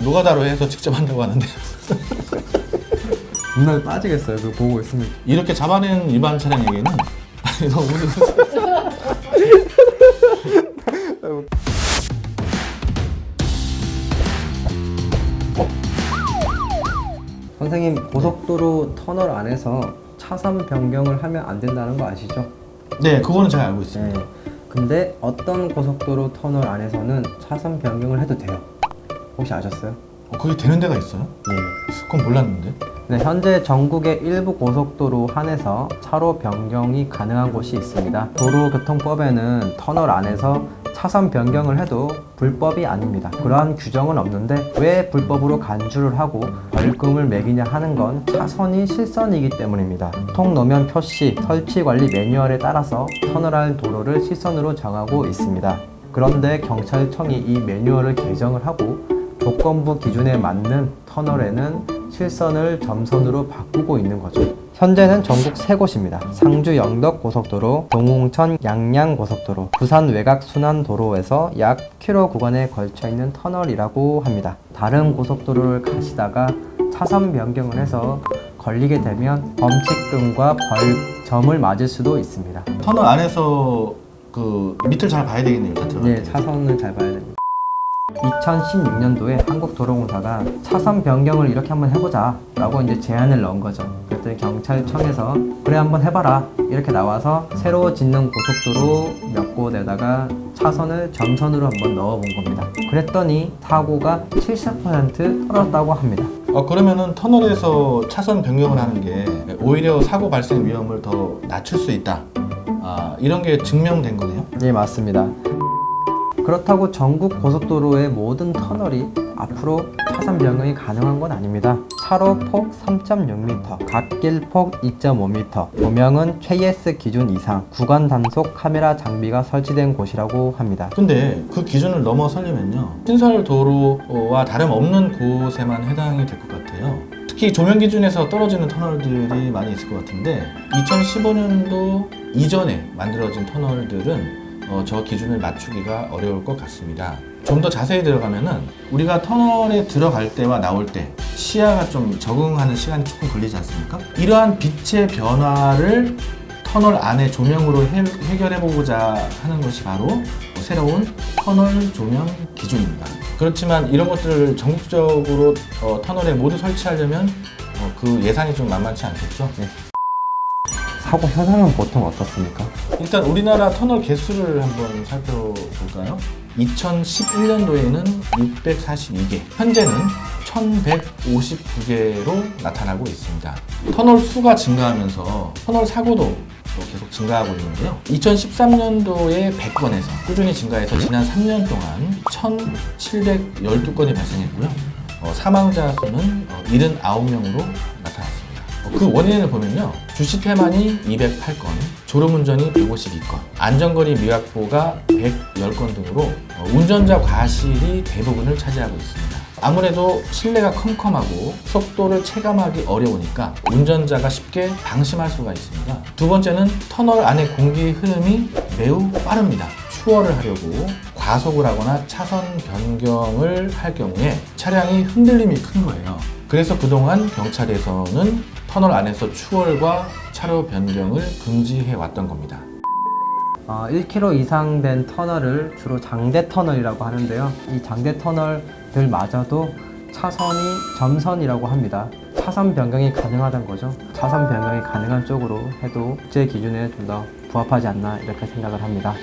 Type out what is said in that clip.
노가다로 해서 직접 한다고 하는데 눈알 빠지겠어요. 그거 보고 있으면. 이렇게 잡아낸 일반 차량에게는 너무 무슨 선생님, 고속도로 터널 안에서 차선 변경을 하면 안 된다는 거 아시죠? 네, 그거는 잘 알고 있습니다. 네. 근데 어떤 고속도로 터널 안에서는 차선 변경을 해도 돼요. 혹시 아셨어요? 그게 되는 데가 있어요? 예. 그건 몰랐는데. 네, 현재 전국의 일부 고속도로 한에서 차로 변경이 가능한 곳이 있습니다. 도로교통법에는 터널 안에서 차선 변경을 해도 불법이 아닙니다. 그러한 규정은 없는데 왜 불법으로 간주를 하고 벌금을 매기냐 하는 건 차선이 실선이기 때문입니다. 통노면 표시, 설치 관리 매뉴얼에 따라서 터널 안 도로를 실선으로 정하고 있습니다. 그런데 경찰청이 이 매뉴얼을 개정을 하고 조건부 기준에 맞는 터널에는 실선을 점선으로 바꾸고 있는 거죠. 현재는 전국 3곳입니다. 상주 영덕 고속도로, 동홍천 양양 고속도로, 부산 외곽 순환도로에서 약 10km 구간에 걸쳐 있는 터널이라고 합니다. 다른 고속도로를 가시다가 차선 변경을 해서 걸리게 되면 범칙금과 벌점을 맞을 수도 있습니다. 터널 안에서 그 밑을 잘 봐야 되겠네요. 다 들어갈 네, 때. 차선을 잘 봐야 됩니다. 2016년도에 한국도로공사가 차선 변경을 이렇게 한번 해보자 라고 이제 제안을 넣은 거죠. 그랬더니 경찰청에서 그래 한번 해봐라 이렇게 나와서 새로 짓는 고속도로 몇 곳에다가 차선을 점선으로 한번 넣어본 겁니다. 그랬더니 사고가 70% 떨어졌다고 합니다. 그러면은 터널에서 차선 변경을 하는 게 오히려 사고 발생 위험을 더 낮출 수 있다. 이런 게 증명된 거네요. 네, 맞습니다. 그렇다고 전국 고속도로의 모든 터널이 앞으로 차선 변경이 가능한 건 아닙니다. 차로 폭 3.6m, 갓길 폭 2.5m, 조명은 최예스 기준 이상, 구간 단속 카메라 장비가 설치된 곳이라고 합니다. 근데 그 기준을 넘어서려면요, 신설 도로와 다름없는 곳에만 해당이 될 것 같아요. 특히 조명 기준에서 떨어지는 터널들이 많이 있을 것 같은데 2015년도 이전에 만들어진 터널들은 저 기준을 맞추기가 어려울 것 같습니다. 좀 더 자세히 들어가면은 우리가 터널에 들어갈 때와 나올 때 시야가 좀 적응하는 시간이 조금 걸리지 않습니까? 이러한 빛의 변화를 터널 안의 조명으로 해결해보고자 하는 것이 바로 새로운 터널 조명 기준입니다. 그렇지만 이런 것들을 전국적으로 터널에 모두 설치하려면 그 예산이 좀 만만치 않겠죠? 네. 사고 현황은 보통 어떻습니까? 일단 우리나라 터널 개수를 한번 살펴볼까요? 2011년도에는 642개, 현재는 1159개로 나타나고 있습니다. 터널 수가 증가하면서 터널 사고도 계속 증가하고 있는데요. 2013년도에 100건에서 꾸준히 증가해서 지난 3년 동안 1712건이 발생했고요. 사망자 수는 79명으로 나타났습니다. 그 원인을 보면요, 주시 태만이 208건, 졸음운전이 152건, 안전거리 미확보가 110건 등으로 운전자 과실이 대부분을 차지하고 있습니다. 아무래도 실내가 컴컴하고 속도를 체감하기 어려우니까 운전자가 쉽게 방심할 수가 있습니다. 두 번째는 터널 안의 공기 흐름이 매우 빠릅니다. 추월을 하려고 과속을 하거나 차선 변경을 할 경우에 차량이 흔들림이 큰 거예요. 그래서 그동안 경찰에서는 터널 안에서 추월과 차로 변경을 금지해 왔던 겁니다. 1km 이상 된 터널을 주로 장대 터널이라고 하는데요. 이 장대 터널들마저도 차선이 점선이라고 합니다. 차선 변경이 가능하다는 거죠. 차선 변경이 가능한 쪽으로 해도 국제 기준에 좀 더 부합하지 않나 이렇게 생각을 합니다.